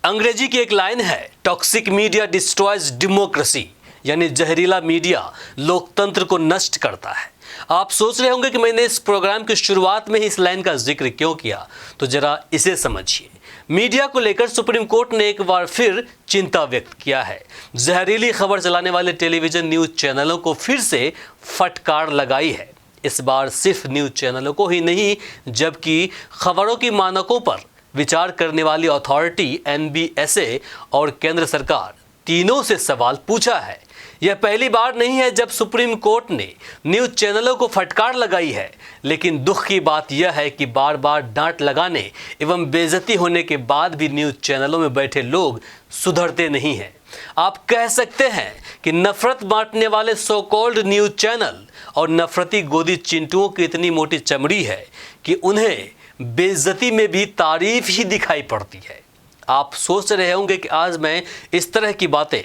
अंग्रेजी की एक लाइन है, टॉक्सिक मीडिया डिस्ट्रॉयज डेमोक्रेसी, यानी जहरीला मीडिया लोकतंत्र को नष्ट करता है। आप सोच रहे होंगे कि मैंने इस प्रोग्राम की शुरुआत में ही इस लाइन का जिक्र क्यों किया, तो जरा इसे समझिए। मीडिया को लेकर सुप्रीम कोर्ट ने एक बार फिर चिंता व्यक्त किया है। जहरीली खबर चलाने वाले टेलीविजन न्यूज चैनलों को फिर से फटकार लगाई है। इस बार सिर्फ न्यूज चैनलों को ही नहीं, जबकि खबरों की मानकों पर विचार करने वाली अथॉरिटी NBSA और केंद्र सरकार तीनों से सवाल पूछा है। यह पहली बार नहीं है जब सुप्रीम कोर्ट ने न्यूज चैनलों को फटकार लगाई है, लेकिन दुख की बात यह है कि बार बार डांट लगाने एवं बेइज्जती होने के बाद भी न्यूज चैनलों में बैठे लोग सुधरते नहीं हैं। आप कह सकते हैं कि नफरत बांटने वाले सो कॉल्ड न्यूज चैनल और नफरती गोदी चिंटुओं की इतनी मोटी चमड़ी है कि उन्हें बेइज्जती में भी तारीफ ही दिखाई पड़ती है। आप सोच रहे होंगे कि आज मैं इस तरह की बातें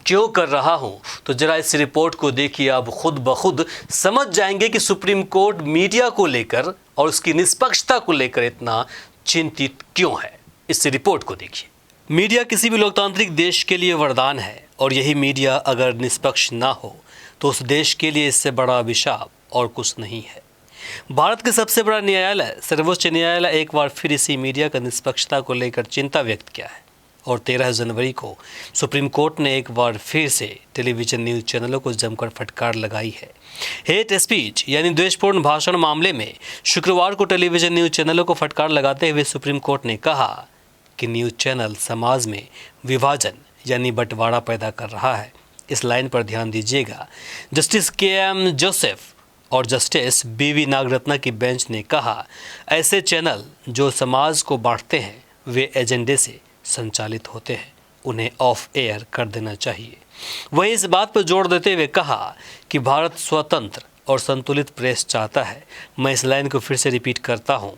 क्यों कर रहा हूं, तो जरा इस रिपोर्ट को देखिए। आप खुद ब खुद समझ जाएंगे कि सुप्रीम कोर्ट मीडिया को लेकर और उसकी निष्पक्षता को लेकर इतना चिंतित क्यों है। इस रिपोर्ट को देखिए। मीडिया किसी भी लोकतांत्रिक देश के लिए वरदान है, और यही मीडिया अगर निष्पक्ष ना हो तो उस देश के लिए इससे बड़ा अभिशाप और कुछ नहीं है। भारत के सबसे बड़ा न्यायालय सर्वोच्च न्यायालय एक बार फिर इसी मीडिया का निष्पक्षता को लेकर चिंता व्यक्त किया है, और 13 जनवरी को सुप्रीम कोर्ट ने एक बार फिर से टेलीविजन न्यूज चैनलों को जमकर फटकार लगाई है। हेट स्पीच यानी द्वेषपूर्ण भाषण मामले में शुक्रवार को टेलीविजन न्यूज चैनलों को फटकार लगाते हुए सुप्रीम कोर्ट ने कहा कि न्यूज चैनल समाज में विभाजन यानी बंटवारा पैदा कर रहा है। इस लाइन पर ध्यान दीजिएगा। जस्टिस KM जोसेफ और जस्टिस BV नागरत्ना की बेंच ने कहा, ऐसे चैनल जो समाज को बांटते हैं वे एजेंडे से संचालित होते हैं, उन्हें ऑफ एयर कर देना चाहिए। वहीं इस बात पर जोर देते हुए कहा कि भारत स्वतंत्र और संतुलित प्रेस चाहता है। मैं इस लाइन को फिर से रिपीट करता हूं।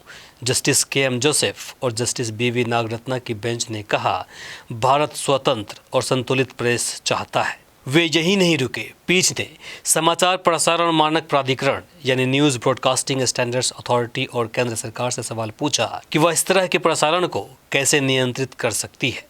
जस्टिस KM जोसेफ और जस्टिस BV नागरत्ना की बेंच ने कहा, भारत स्वतंत्र और संतुलित प्रेस चाहता है। वे यही नहीं रुके, पीछ ने समाचार प्रसारण मानक प्राधिकरण यानी न्यूज़ ब्रॉडकास्टिंग स्टैंडर्ड्स अथॉरिटी और केंद्र सरकार से सवाल पूछा कि वह इस तरह के प्रसारण को कैसे नियंत्रित कर सकती है।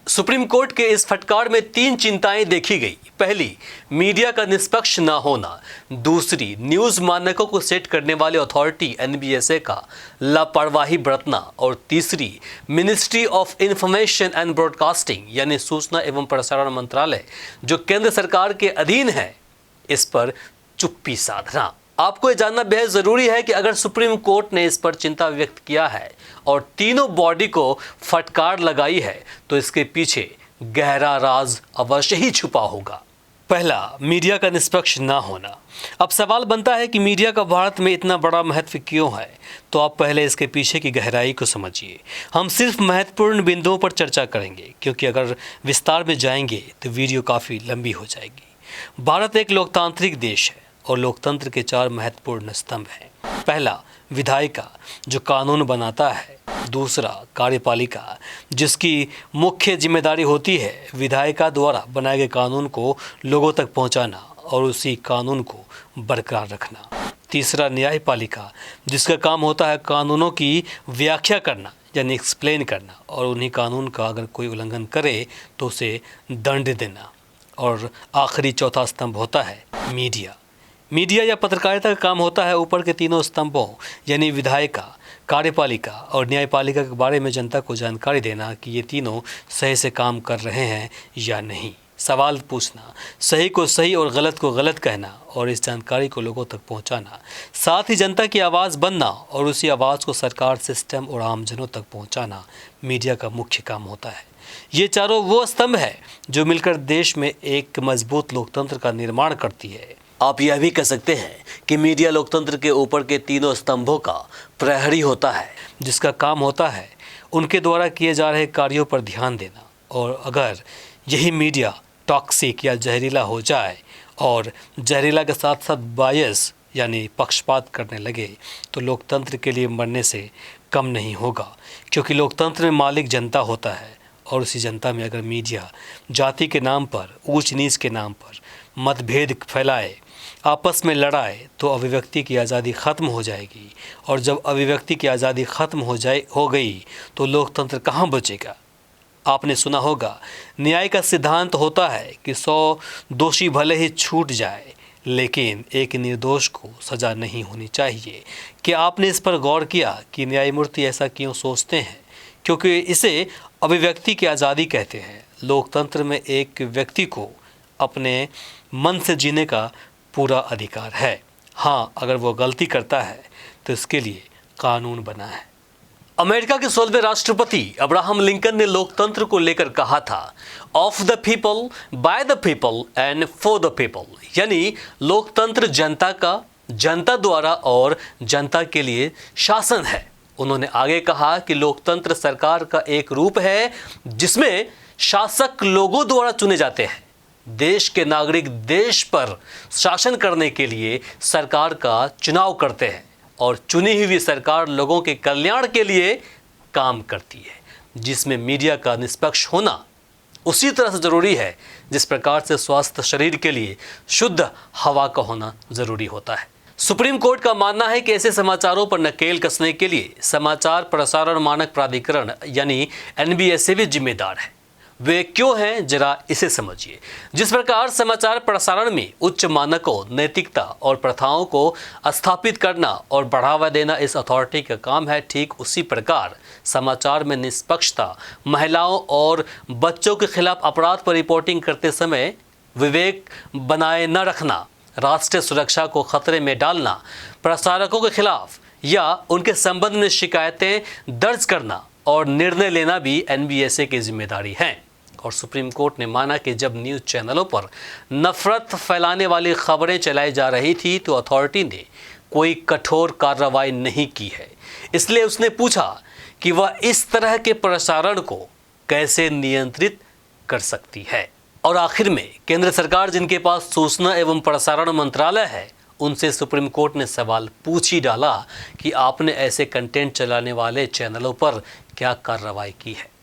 सुप्रीम कोर्ट के इस फटकार में 3 चिंताएं देखी गई। पहली, मीडिया का निष्पक्ष न होना। दूसरी, न्यूज़ मानकों को सेट करने वाले अथॉरिटी NBSA का लापरवाही बरतना। और तीसरी, ministry of information and broadcasting यानी सूचना एवं प्रसारण मंत्रालय जो केंद्र सरकार के अधीन है, इस पर चुप्पी साधना। आपको ये जानना बेहद ज़रूरी है कि अगर सुप्रीम कोर्ट ने इस पर चिंता व्यक्त किया है और तीनों बॉडी को फटकार लगाई है, तो इसके पीछे गहरा राज अवश्य ही छुपा होगा। पहला, मीडिया का निष्पक्ष ना होना। अब सवाल बनता है कि मीडिया का भारत में इतना बड़ा महत्व क्यों है, तो आप पहले इसके पीछे की गहराई को समझिए। हम सिर्फ महत्वपूर्ण बिंदुओं पर चर्चा करेंगे, क्योंकि अगर विस्तार में जाएंगे तो वीडियो काफ़ी लंबी हो जाएगी। भारत एक लोकतांत्रिक देश है और लोकतंत्र के 4 महत्वपूर्ण स्तंभ हैं। पहला, विधायिका जो कानून बनाता है। दूसरा, कार्यपालिका जिसकी मुख्य जिम्मेदारी होती है विधायिका द्वारा बनाए गए कानून को लोगों तक पहुंचाना और उसी कानून को बरकरार रखना। तीसरा, न्यायपालिका जिसका काम होता है कानूनों की व्याख्या करना यानी एक्सप्लेन करना, और उन्हीं कानून का अगर कोई उल्लंघन करे तो उसे दंड देना। और आखिरी चौथा स्तंभ होता है मीडिया। मीडिया या पत्रकारिता का काम होता है ऊपर के तीनों स्तंभों यानी विधायिका, कार्यपालिका और न्यायपालिका के बारे में जनता को जानकारी देना कि ये तीनों सही से काम कर रहे हैं या नहीं। सवाल पूछना, सही को सही और गलत को गलत कहना और इस जानकारी को लोगों तक पहुंचाना। साथ ही जनता की आवाज़ बनना और उसी आवाज़ को सरकार, सिस्टम और आमजनों तक पहुंचाना मीडिया का मुख्य काम होता है। ये चारों वो स्तंभ है जो मिलकर देश में एक मजबूत लोकतंत्र का निर्माण करती है। आप यह भी कह सकते हैं कि मीडिया लोकतंत्र के ऊपर के तीनों स्तंभों का प्रहरी होता है, जिसका काम होता है उनके द्वारा किए जा रहे कार्यों पर ध्यान देना। और अगर यही मीडिया टॉक्सिक या जहरीला हो जाए और जहरीला के साथ साथ बायस यानी पक्षपात करने लगे, तो लोकतंत्र के लिए मरने से कम नहीं होगा, क्योंकि लोकतंत्र में मालिक जनता होता है। और उसी जनता में अगर मीडिया जाति के नाम पर, ऊंच नीच के नाम पर मतभेद फैलाए, आपस में लड़ाए, तो अभिव्यक्ति की आज़ादी ख़त्म हो जाएगी। और जब अभिव्यक्ति की आज़ादी ख़त्म हो गई तो लोकतंत्र कहाँ बचेगा। आपने सुना होगा, न्याय का सिद्धांत होता है कि 100 दोषी भले ही छूट जाए, लेकिन एक निर्दोष को सज़ा नहीं होनी चाहिए। क्या आपने इस पर गौर किया कि न्यायमूर्ति ऐसा क्यों सोचते हैं? क्योंकि इसे अभिव्यक्ति की आज़ादी कहते हैं। लोकतंत्र में एक व्यक्ति को अपने मन से जीने का पूरा अधिकार है। हाँ, अगर वो गलती करता है तो इसके लिए कानून बना है। अमेरिका के 16वें राष्ट्रपति अब्राहम लिंकन ने लोकतंत्र को लेकर कहा था, of the people, by the people and for the people, यानी लोकतंत्र जनता का, जनता द्वारा और जनता के लिए शासन है। उन्होंने आगे कहा कि लोकतंत्र सरकार का एक रूप है जिसमें शासक लोगों द्वारा चुने जाते हैं। देश के नागरिक देश पर शासन करने के लिए सरकार का चुनाव करते हैं और चुनी हुई सरकार लोगों के कल्याण के लिए काम करती है, जिसमें मीडिया का निष्पक्ष होना उसी तरह से ज़रूरी है जिस प्रकार से स्वस्थ शरीर के लिए शुद्ध हवा का होना ज़रूरी होता है। सुप्रीम कोर्ट का मानना है कि ऐसे समाचारों पर नकेल कसने के लिए समाचार प्रसारण मानक प्राधिकरण यानी NBSA भी जिम्मेदार है। वे क्यों हैं, जरा इसे समझिए। जिस प्रकार समाचार प्रसारण में उच्च मानकों, नैतिकता और प्रथाओं को स्थापित करना और बढ़ावा देना इस अथॉरिटी का काम है, ठीक उसी प्रकार समाचार में निष्पक्षता, महिलाओं और बच्चों के खिलाफ अपराध पर रिपोर्टिंग करते समय विवेक बनाए न रखना, राष्ट्रीय सुरक्षा को खतरे में डालना, प्रसारकों के खिलाफ या उनके संबंध में शिकायतें दर्ज करना और निर्णय लेना भी NBSA की जिम्मेदारी है। और सुप्रीम कोर्ट ने माना कि जब न्यूज़ चैनलों पर नफरत फैलाने वाली खबरें चलाई जा रही थी तो अथॉरिटी ने कोई कठोर कार्रवाई नहीं की है। इसलिए उसने पूछा कि वह इस तरह के प्रसारण को कैसे नियंत्रित कर सकती है। और आखिर में केंद्र सरकार, जिनके पास सूचना एवं प्रसारण मंत्रालय है, उनसे सुप्रीम कोर्ट ने सवाल पूछ ही डाला कि आपने ऐसे कंटेंट चलाने वाले चैनलों पर क्या कार्रवाई की है।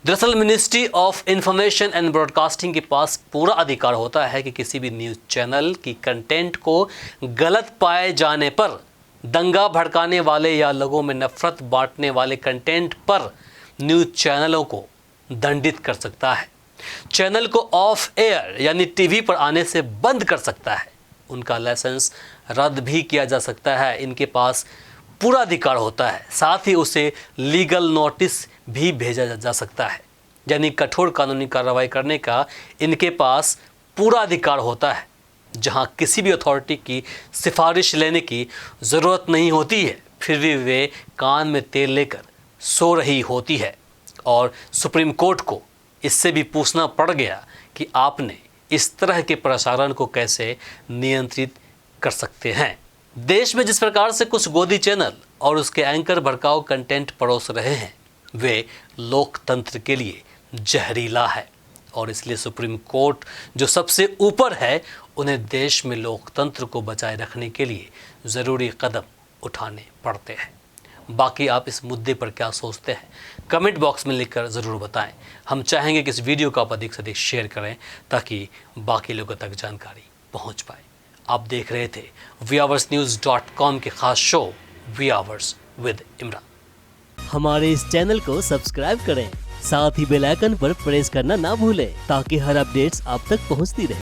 दरअसल ministry of information and broadcasting के पास पूरा अधिकार होता है कि किसी भी न्यूज़ चैनल की कंटेंट को गलत पाए जाने पर, दंगा भड़काने वाले या लोगों में नफरत बांटने वाले कंटेंट पर न्यूज़ चैनलों को दंडित कर सकता है, चैनल को ऑफ एयर यानी टीवी पर आने से बंद कर सकता है, उनका लाइसेंस रद्द भी किया जा सकता है। इनके पास पूरा अधिकार होता है। साथ ही उसे लीगल नोटिस भी भेजा जा सकता है, यानी कठोर कानूनी कार्रवाई करने का इनके पास पूरा अधिकार होता है। जहां किसी भी अथॉरिटी की सिफारिश लेने की ज़रूरत नहीं होती है, फिर भी वे कान में तेल लेकर सो रही होती है। और सुप्रीम कोर्ट को इससे भी पूछना पड़ गया कि आपने इस तरह के प्रसारण को कैसे नियंत्रित कर सकते हैं। देश में जिस प्रकार से कुछ गोदी चैनल और उसके एंकर भड़काऊ कंटेंट परोस रहे हैं, वे लोकतंत्र के लिए जहरीला है। और इसलिए सुप्रीम कोर्ट जो सबसे ऊपर है, उन्हें देश में लोकतंत्र को बचाए रखने के लिए ज़रूरी कदम उठाने पड़ते हैं। बाकी आप इस मुद्दे पर क्या सोचते हैं, कमेंट बॉक्स में लिखकर ज़रूर बताएं। हम चाहेंगे कि इस वीडियो को आप अधिक से अधिक शेयर करें ताकि बाकी लोगों तक जानकारी पहुंच पाए। आप देख रहे थे viawarsnews.com के खास show we hours with Imran. हमारे इस चैनल को सब्सक्राइब करें, साथ ही बेल आइकन पर प्रेस करना ना भूलें ताकि हर अपडेट्स आप तक पहुंचती रहे।